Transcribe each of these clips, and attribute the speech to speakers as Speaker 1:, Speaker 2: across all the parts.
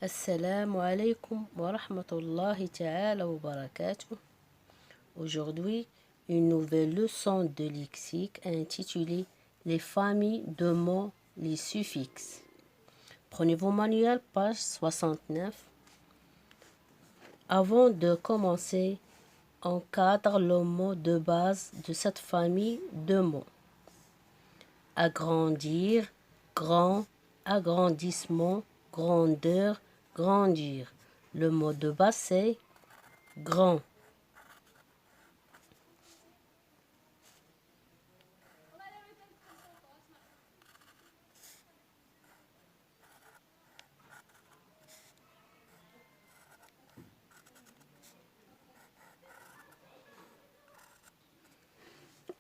Speaker 1: Assalamu alaikum wa rahmatullahi ta'ala wa barakatuh. Aujourd'hui, une nouvelle leçon de lexique intitulée Les familles de mots, les suffixes. Prenez vos manuels, page 69. Avant de commencer, encadre le mot de base de cette famille de mots. Agrandir, grand, agrandissement, grandeur, grandir. Le mot de base c'est grand.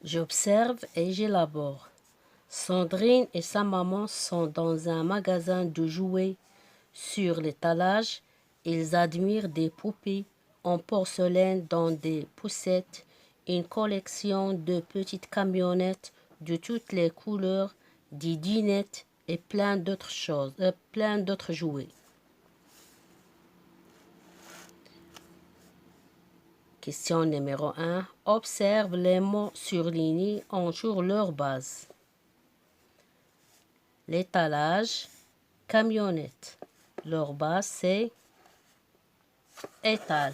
Speaker 1: J'observe et j'élabore. Sandrine et sa maman sont dans un magasin de jouets. Sur l'étalage, ils admirent des poupées en porcelaine dans des poussettes, une collection de petites camionnettes de toutes les couleurs, des dinettes et plein d'autres choses, plein d'autres jouets. Question numéro 1. Observe les mots surlignés entourent leur base. L'étalage, camionnette. Leur base, c'est étal.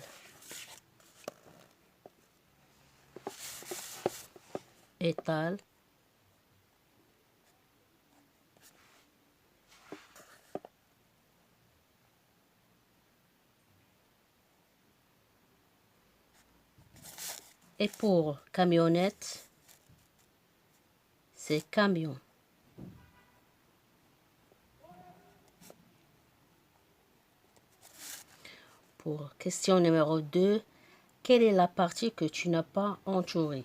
Speaker 1: Étal. Et pour camionnette, c'est camion. Pour question numéro 2, quelle est la partie que tu n'as pas entourée?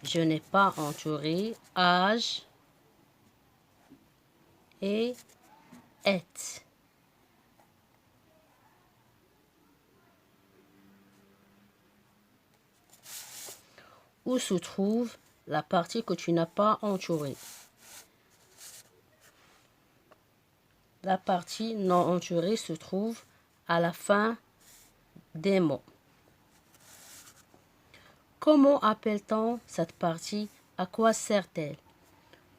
Speaker 1: Je n'ai pas entouré âge et est. Où se trouve la partie que tu n'as pas entourée? La partie non entourée se trouve à la fin des mots. Comment appelle-t-on cette partie? À quoi sert-elle?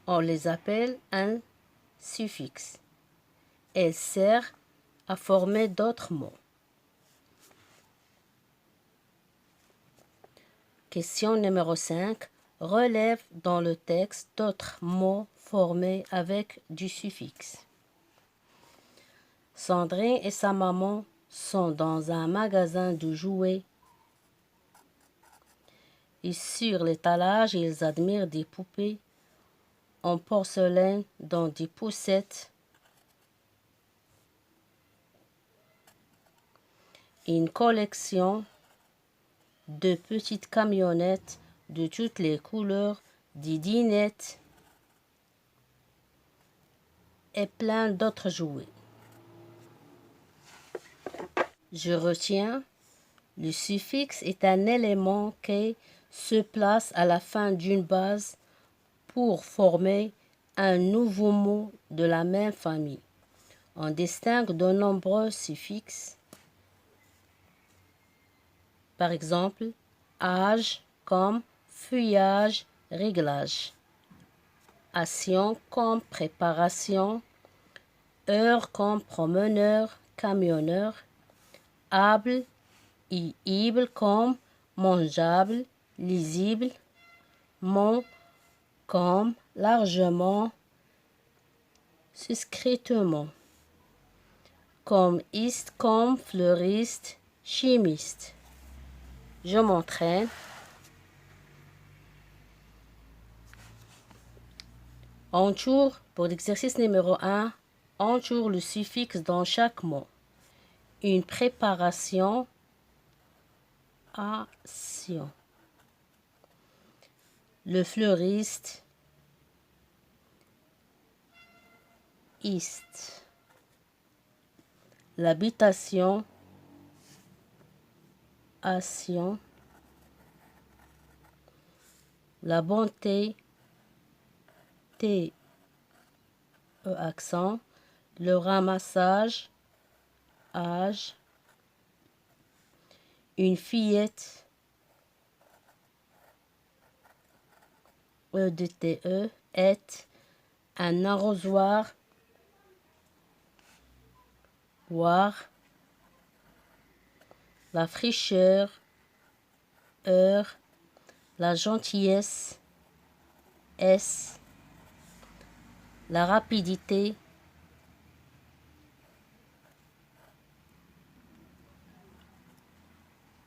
Speaker 1: On les appelle un suffixe. Elle sert à former d'autres mots. Question numéro 5. Relève dans le texte d'autres mots formés avec du suffixe. Sandrine et sa maman sont dans un magasin de jouets. Et sur l'étalage, ils admirent des poupées en porcelaine dans des poussettes. Une collection de petites camionnettes de toutes les couleurs, des dinettes et plein d'autres jouets. Je retiens, le suffixe est un élément qui se place à la fin d'une base pour former un nouveau mot de la même famille. On distingue de nombreux suffixes. Par exemple, âge comme feuillage, réglage. Action comme préparation. Heure comme promeneur, camionneur. Able et ible comme mangeable, lisible. Mont comme largement, discrètement. Comme iste comme fleuriste, chimiste. Je m'entraîne. Entoure, pour l'exercice numéro 1, entoure le suffixe dans chaque mot. Une préparation, action. Le fleuriste, iste. L'habitation, action. La bonté, T, E accent. le ramassage, âge, une fillette, EDTE, est, un arrosoir, voir, la fraîcheur, heure, la gentillesse, S, la rapidité,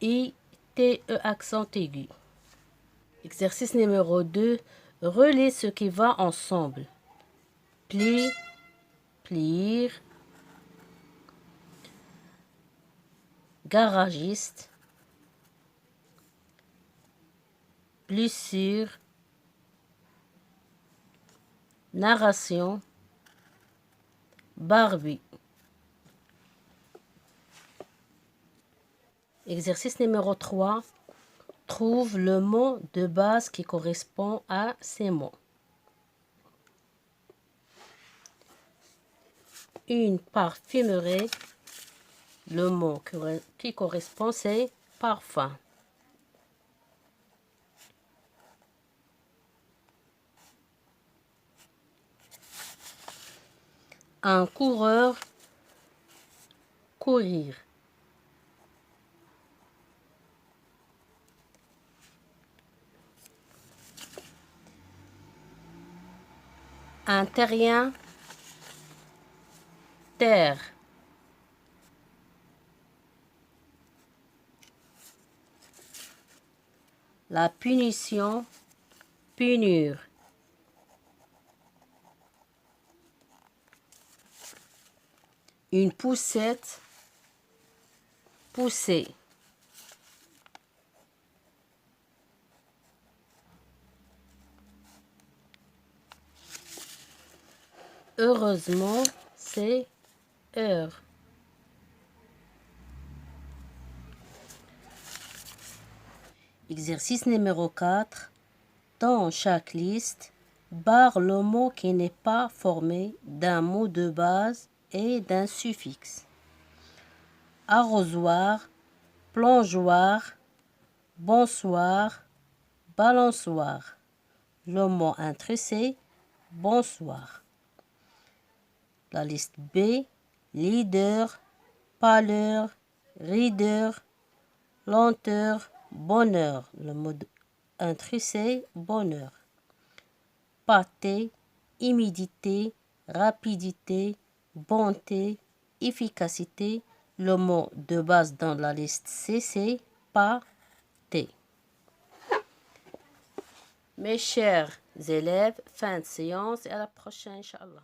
Speaker 1: I, TE accent aigu. Exercice numéro 2. Relis ce qui va ensemble. Pli, plier, garagiste, blessure, narration, Barbie. Exercice numéro 3. Trouve le mot de base qui correspond à ces mots. Une parfumerie. Le mot qui correspond, c'est parfum. Un coureur, courir. Un terrien, terre. La punition, punir. Une poussette, pousser. Heureusement, c'est heure. Exercice numéro 4. Dans chaque liste, barre le mot qui n'est pas formé d'un mot de base et d'un suffixe. Arrosoir, plongeoir, bonsoir, balançoire. Le mot intrusé, bonsoir. La liste B, leader, pâleur, rideur, lenteur, bonheur. Le mot intrusé, bonheur. Pâté, humidité, rapidité, bonté, efficacité. Le mot de base dans la liste C, c'est pâté. Mes chers élèves, fin de séance et à la prochaine, Inch'Allah.